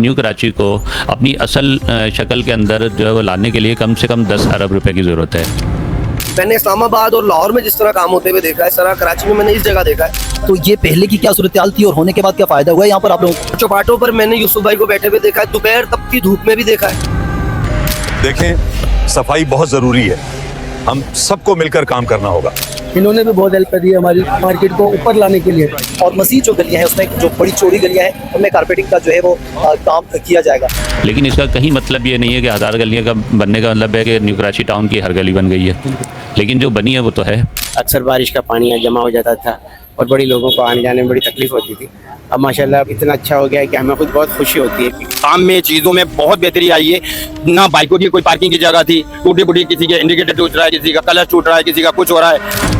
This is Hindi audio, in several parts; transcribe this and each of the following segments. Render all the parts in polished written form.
न्यू कराची को अपनी असल शक्ल के अंदर जो है वो लाने के लिए कम से कम 10 अरब रुपए की ज़रूरत है। मैंने इस्लामाबाद और लाहौर में जिस तरह काम होते हुए देखा है, इस तरह कराची में मैंने इस जगह देखा है। तो ये पहले की क्या सूरत हाल थी और होने के बाद क्या फ़ायदा हुआ है यहाँ पर आप लोगों को? चौपाटों पर मैंने यूसुफ भाई को बैठे हुए देखा है, दोपहर तपती धूप में भी देखा है। देखें, सफाई बहुत ज़रूरी है, हम सबको मिलकर काम करना होगा। इन्होंने भी बहुत हेल्प करी है हमारी मार्केट को ऊपर लाने के लिए। और मज़ीद जो गलियाँ हैं उसमें जो बड़ी चौड़ी गलियाँ हैं उनमें कारपेटिंग का जो है वो काम किया जाएगा। लेकिन इसका कहीं मतलब ये नहीं है कि 1000 गलियाँ का बनने का मतलब है कि न्यू कराची टाउन की हर गली बन गई है, लेकिन जो बनी है वो तो है। अक्सर बारिश का पानी यहाँ जमा हो जाता था और बड़ी लोगों को आने जाने में बड़ी तकलीफ होती थी। अब माशाल्लाह इतना अच्छा हो गया है कि हमें खुद बहुत खुशी होती है। काम में चीज़ों में बहुत बेहतरी आई है। ना बाइकों की कोई पार्किंग की जगह थी, टूटी फूटी, किसी के इंडिकेटर टूट रहा है, किसी का कलर टूट रहा है, किसी का कुछ हो रहा है।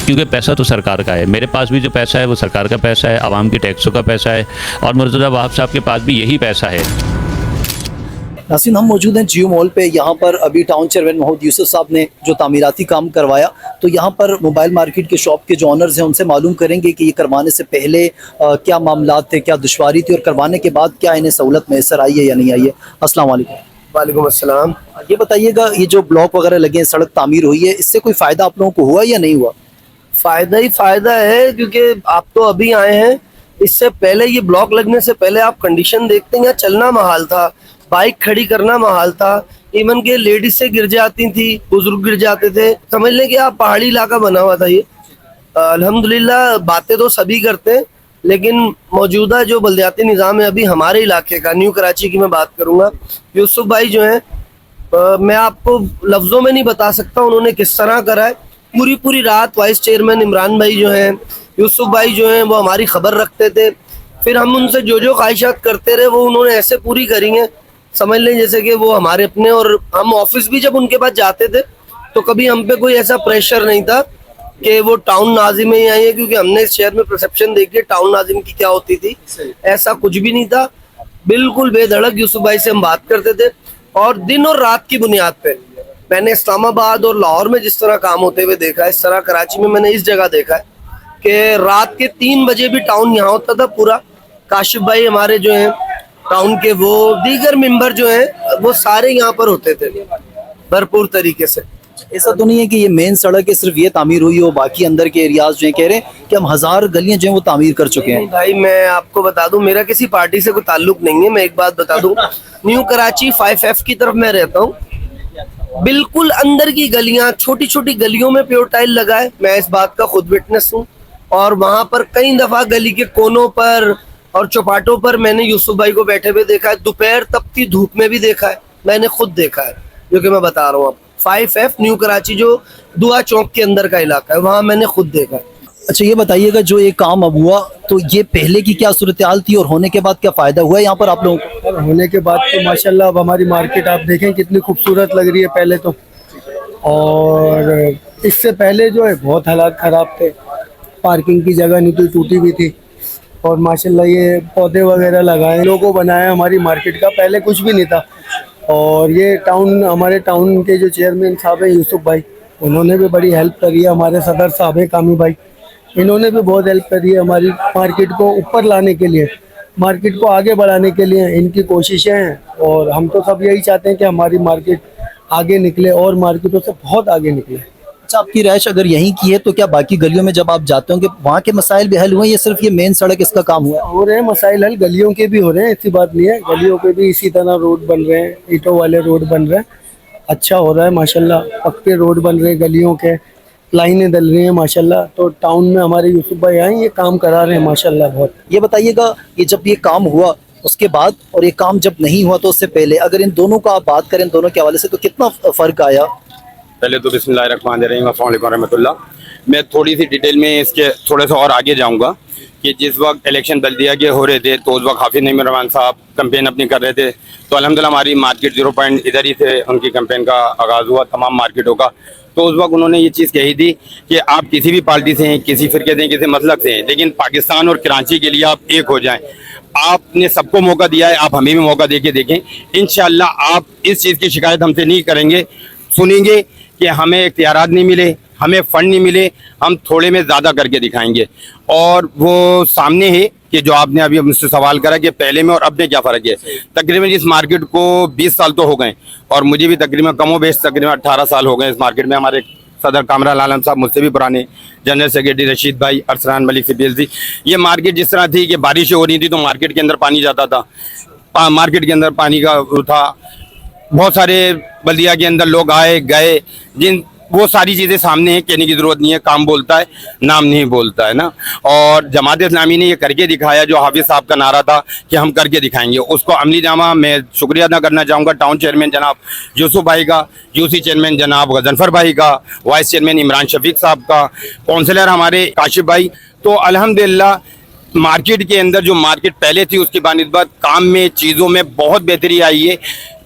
क्योंकि पैसा तो सरकार का है, मेरे पास भी जो पैसा है वो सरकार का पैसा है, आवाम की टैक्सों का पैसा है, और मुर्तज़ा वहाब साहब के पास भी यही पैसा है। नाज़रीन, हम मौजूद हैं जियो मॉल पे। यहाँ पर अभी टाउन चेयरमैन मोहम्मद यूसुफ साहब ने जो तामीराती काम करवाया, तो यहाँ पर मोबाइल मार्केट के शॉप के जो ऑनर्स हैं उनसे मालूम करेंगे कि ये करवाने से पहले क्या मामलात थे, क्या दुश्वारी थी, और करवाने के बाद क्या इन्हें सहूलत मैसर आई है या नहीं आई है। अस्सलाम वालेकुम। वालेकुम अस्सलाम। ये बताइएगा, ये जो ब्लॉक वगैरह लगे हैं, सड़क तामीर हुई है, इससे कोई फ़ायदा आप लोगों को हुआ या नहीं हुआ? फायदा ही फायदा है, क्योंकि आप तो अभी आए हैं। इससे पहले, ये ब्लॉक लगने से पहले आप कंडीशन देखते हैं, यहाँ चलना महाल था, बाइक खड़ी करना महाल था, इवन के लेडीज से गिर जाती थी, बुजुर्ग गिर जाते थे। समझ लें कि आप पहाड़ी इलाका बना हुआ था ये। अल्हम्दुलिल्लाह बातें तो सभी करते हैं, लेकिन मौजूदा जो बल्दियाती निज़ाम है अभी हमारे इलाके का, न्यू कराची की मैं बात करूँगा, यूसुफ भाई जो हैं, मैं आपको लफ्ज़ों में नहीं बता सकता उन्होंने किस तरह करा है। पूरी रात वाइस चेयरमैन इमरान भाई जो हैं, यूसुफ भाई जो हैं, वो हमारी खबर रखते थे। फिर हम उनसे जो ख्वाहिशात करते रहे वो उन्होंने ऐसे पूरी करी हैं, समझ लें जैसे कि वो हमारे अपने। और हम ऑफिस भी जब उनके पास जाते थे तो कभी हम पे कोई ऐसा प्रेशर नहीं था कि वो टाउन नाजिम में ही आई है, क्योंकि हमने इस शहर में परसेप्शन देखी टाउन नाजिम की क्या होती थी। ऐसा कुछ भी नहीं था, बिल्कुल बेधड़क यूसुफ भाई से हम बात करते थे। और दिन और रात की बुनियाद पे मैंने इस्लामाबाद और लाहौर में जिस तरह काम होते हुए देखा है, इस तरह कराची में मैंने इस जगह देखा है कि रात के 3 बजे भी टाउन यहाँ होता था पूरा। काशिफ भाई हमारे जो हैं टाउन के, वो दीगर मेंबर जो हैं, वो सारे यहाँ पर होते थे भरपूर तरीके से। ऐसा तो नहीं है कि ये मेन सड़क है सिर्फ ये तामीर हुई हो, बाकी अंदर के एरियाज जो हैं कह रहे हैं कि हम 1000 गलियां जो हैं वो तामीर कर चुके हैं। भाई मैं आपको बता दूं, मेरा किसी पार्टी से कोई ताल्लुक नहीं है। मैं एक बात बता दूं, न्यू कराची 5F की तरफ मैं रहता हूँ। बिल्कुल अंदर की गलियां, छोटी छोटी गलियों में प्योर टाइल लगा है, मैं इस बात का खुद विटनेस हूँ। और वहां पर कई दफा गली के कोनों पर और चौपाटों पर मैंने यूसुफ भाई को बैठे हुए देखा है, दोपहर तपती धूप में भी देखा है, मैंने खुद देखा है, जो कि मैं बता रहा हूँ। 5F न्यू कराची जो दुआ चौक के अंदर का इलाका है, वहाँ मैंने खुद देखा है। अच्छा, ये बताइएगा, जो ये काम अब हुआ तो ये पहले की क्या सूरत हाल थी और होने के बाद क्या फ़ायदा हुआ है यहाँ पर आप लोगों को? और होने के बाद तो माशाल्लाह अब हमारी मार्केट आप देखें कितनी खूबसूरत लग रही है पहले तो। और इससे पहले जो है बहुत हालात ख़राब थे, पार्किंग की जगह नहीं थी, टूटी हुई थी। और माशाल्लाह ये पौधे वगैरह लगाए, लोगों बनाया हमारी मार्केट का, पहले कुछ भी नहीं था। और ये टाउन, हमारे टाउन के जो चेयरमैन साहब हैं यूसुफ भाई, उन्होंने भी बड़ी हेल्प करी है। हमारे सदर साहब हैं कामी भाई, इन्होंने भी बहुत हेल्प करी है हमारी मार्केट को ऊपर लाने के लिए, मार्केट को आगे बढ़ाने के लिए इनकी कोशिशें हैं। और हम तो सब यही चाहते हैं कि हमारी मार्केट आगे निकले और मार्केटों से बहुत आगे निकले। अच्छा, आपकी रहायश अगर यहीं की है तो क्या बाकी गलियों में जब आप जाते होंगे वहाँ के मसाइल भी हल हुए, या सिर्फ ये मेन सड़क इसका काम हुआ है? हो रहे हैं मसाइल हल, गलियों के भी हो रहे हैं, ऐसी बात नहीं है। गलियों पे भी इसी तरह रोड बन रहे हैं, ईंटों वाले रोड बन रहे हैं, अच्छा हो रहा है माशाल्लाह। पक्के रोड बन रहे हैं, गलियों के लाइनें डल रही हैं माशाल्लाह। तो टाउन में हमारे यूसुफ भाई आए, ये काम करा रहे हैं माशाल्लाह बहुत। ये बताइएगा, ये जब ये काम हुआ उसके बाद और ये काम जब नहीं हुआ तो उससे पहले, अगर इन दोनों का आप बात करें, दोनों के हवाले से, तो कितना फ़र्क आया? पहले तो बिस्मिल्लाहिर्रहमानिर्रहीम, अस्सलाम वालेकुम रहमतुल्लाह। मैं थोड़ी सी डिटेल में इसके थोड़े से और आगे जाऊंगा कि जिस वक्त इलेक्शन बल्दिया के हो रहे थे तो उस वक्त हाफिज नईम रहमान साहब कैंपेन अपनी कर रहे थे, तो अल्हम्दुलिल्लाह हमारी मार्केट 0 पॉइंट इधर ही से उनकी कैंपेन का आगाज़ हुआ तमाम मार्केटों का। तो उस वक्त उन्होंने ये चीज़ कही थी कि आप किसी भी पार्टी से हैं, किसी फ़िरके से हैं, किसी मसलक से हैं, लेकिन पाकिस्तान और कराची के लिए आप एक हो जाएं। आपने सबको मौका दिया है, आप हमें भी मौका दे के देखें। इंशाअल्लाह आप इस चीज़ की शिकायत हमसे नहीं करेंगे, सुनेंगे कि हमें इख्तियारात नहीं मिले, हमें फंड नहीं मिले, हम थोड़े में ज़्यादा करके दिखाएंगे। और वो सामने है कि जो आपने अभी मुझसे सवाल करा कि पहले में और अब में क्या फ़र्क है। तकरीबन इस मार्केट को 20 साल तो हो गए और मुझे भी तकरीबन कमो बेश तकरीबन 18 साल हो गए इस मार्केट में। हमारे सदर कामरान आलम साहब मुझसे भी पुराने, जनरल सेक्रेटरी रशीद भाई, अरसलान मलिक सीपीएलसी। ये मार्केट जिस तरह थी कि बारिशें हो रही थी तो मार्केट के अंदर पानी जाता था, मार्केट के अंदर पानी का वो था, बहुत सारे बल्दिया के अंदर लोग आए गए, जिन वो सारी चीज़ें सामने हैं, कहने की ज़रूरत नहीं है। काम बोलता है, नाम नहीं बोलता है ना। और जमात इस्लामी ने ये करके दिखाया जो हाफिज़ साहब का नारा था कि हम करके दिखाएंगे, उसको अमली जामा मैं शुक्रिया अदा करना चाहूँगा टाउन चेयरमैन जनाब यूसुफ भाई का, यूसी चेयरमैन जनाब गजनफर भाई का, वाइस चेयरमैन इमरान शफीक साहब का, काउंसलर हमारे काशिफ भाई। तो अल्हम्दुलिल्लाह मार्केट के अंदर जो मार्केट पहले थी उसकी बानिस्बत काम में चीज़ों में बहुत बेहतरी आई है।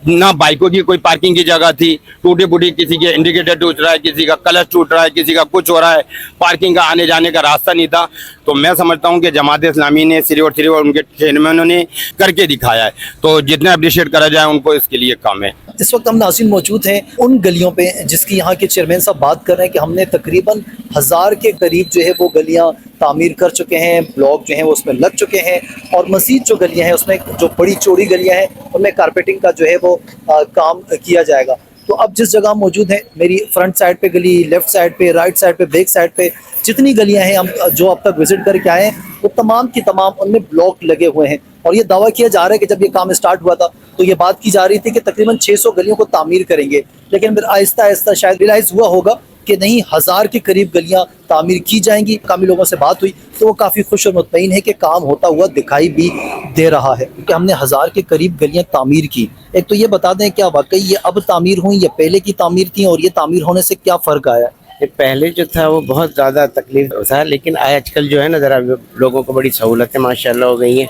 ना बाइकों की कोई पार्किंग की जगह थी, टूटी फूटी, किसी के इंडिकेटर टूट रहा है, किसी का क्लच टूट रहा है, किसी का कुछ हो रहा है, पार्किंग का आने जाने का रास्ता नहीं था। तो मैं समझता हूँ कि जमात इस्लामी ने सिर्फ और उनके चेयरमैनों ने करके दिखाया है, तो जितना अप्रिशिएट करा जाए उनको इसके लिए काम है। इस वक्त हम नाज़रीन मौजूद हैं उन गलियों पे जिसकी यहाँ के चेयरमैन साहब बात कर रहे हैं कि हमने तकरीबन 1000 के करीब जो है वो गलियाँ तामीर कर चुके हैं, ब्लॉक जो हैं वो उसमें लग चुके हैं, और मज़ीद जो गलियाँ हैं उसमें जो बड़ी चौड़ी गलियाँ हैं उनमें कारपेटिंग का जो है वो काम किया जाएगा। तो अब जिस जगह हम मौजूद हैं, मेरी फ्रंट साइड पे गली, लेफ्ट साइड पे, राइट साइड पे, बैक साइड पे जितनी गलियां हैं हम जो अब तक विजिट करके आए हैं वो तमाम की तमाम उनमें ब्लॉक लगे हुए हैं। और ये दावा किया जा रहा है कि जब ये काम स्टार्ट हुआ था तो ये बात की जा रही थी कि तकरीबन 600 गलियों को तामीर करेंगे, लेकिन फिर आहिस्ता आहिस्ता शायद रियलाइज़ हुआ होगा कि नहीं, 1000 के करीब गलियां तामीर की जाएंगी। काफ़ी लोगों से बात हुई तो वो काफ़ी खुश और मुतमईन है कि काम होता हुआ दिखाई भी दे रहा है, क्योंकि हमने 1000 के करीब गलियां तामीर की। एक तो ये बता दें क्या वाकई ये अब तामीर हुई या पहले की तामीर थी, और ये तामीर होने से क्या फ़र्क आया? ये पहले जो था वो बहुत ज़्यादा तकलीफ था, लेकिन आजकल जो है ना ज़रा लोगों को बड़ी सहूलतें माशाल्लाह हो गई हैं।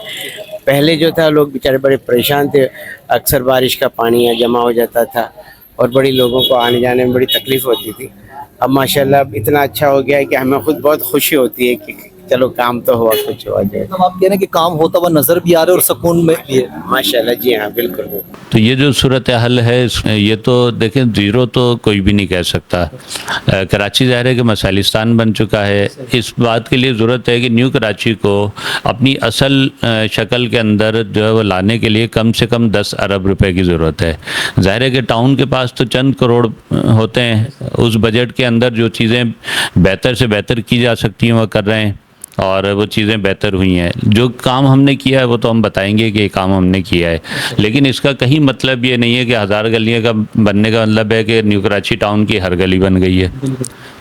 पहले जो था लोग बेचारे बड़े परेशान थे, अक्सर बारिश का पानी यहाँ जमा हो जाता था और बड़ी लोगों को आने जाने में बड़ी तकलीफ़ होती थी। अब माशाल्लाह इतना अच्छा हो गया है कि हमें खुद बहुत खुशी होती है कि चलो काम तो हुआ, कुछ हुआ जाए। तो आप कह रहे हैं कि काम होता हुआ नज़र भी आ रहा है और सुकून में भी है। माशाल्लाह जी हाँ, बिल्कुल। तो ये जो सूरत हाल है ये तो देखें, ज़ीरो तो कोई भी नहीं कह सकता। कराची ज़ाहिर है कि मसालिस्तान बन चुका है। इस बात के लिए ज़रूरत है कि न्यू कराची को अपनी असल शक्ल के अंदर जो है वो लाने के लिए कम से कम 10 अरब रुपए की ज़रूरत है। ज़ाहिर है कि टाउन के पास तो चंद करोड़ होते हैं, उस बजट के अंदर जो चीज़ें बेहतर से बेहतर की जा सकती हैं वो कर रहे हैं और वो चीज़ें बेहतर हुई हैं। जो काम हमने किया है वो तो हम बताएंगे कि ये काम हमने किया है, लेकिन इसका कहीं मतलब ये नहीं है कि 1000 गलियाँ का बनने का मतलब है कि न्यू कराची टाउन की हर गली बन गई है,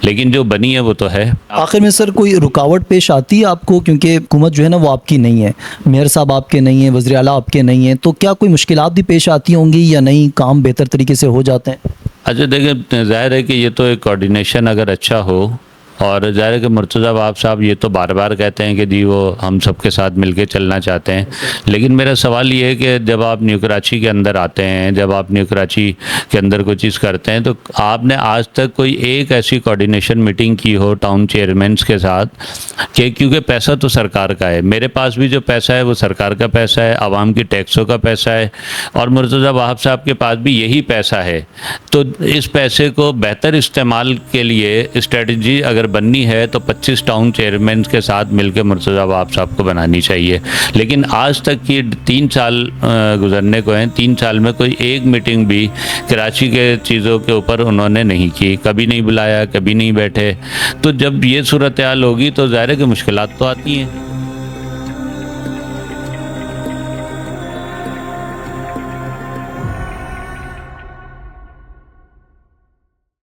लेकिन जो बनी है वो तो है। आखिर में सर कोई रुकावट पेश आती है आपको, क्योंकि हुकूमत जो है ना वो आपकी नहीं है, मेयर साहब आपके नहीं हैं, वज़ीर आला आपके नहीं हैं, तो क्या कोई मुश्किलात भी पेश आती होंगी या नहीं, काम बेहतर तरीके से हो जाते हैं? अच्छा देखिए, ज़ाहिर है कि ये तो एक कोऑर्डिनेशन अगर अच्छा हो, और ज़ाहिर है कि मुर्तज़ा वहाब साहब ये तो बार बार कहते हैं कि जी वो हम सबके साथ मिलके चलना चाहते हैं, लेकिन मेरा सवाल ये है कि जब आप न्यू कराची के अंदर आते हैं, जब आप न्यू कराची के अंदर कोई चीज़ करते हैं, तो आपने आज तक कोई एक ऐसी कोऑर्डिनेशन मीटिंग की हो टाउन चेयरमैन्स के साथ कि, क्योंकि पैसा तो सरकार का है, मेरे पास भी जो पैसा है वो सरकार का पैसा है, आवाम की टैक्सों का पैसा है, और मुर्तज़ा वहाब साहब के पास भी यही पैसा है। तो इस पैसे को बेहतर इस्तेमाल के लिए स्ट्रेटजी अगर बननी है तो 25 टाउन चेयरमैन के साथ मिलकर मुर्तज़ा वहाब साहब को बनानी चाहिए। लेकिन आज तक की 3 साल गुजरने को हैं, 3 साल में कोई एक मीटिंग भी कराची के चीज़ों के ऊपर उन्होंने नहीं की, कभी नहीं बुलाया, कभी नहीं बैठे। तो जब ये सूरत हाल होगी तो ज़ाहिर है कि मुश्किलात तो आती हैं।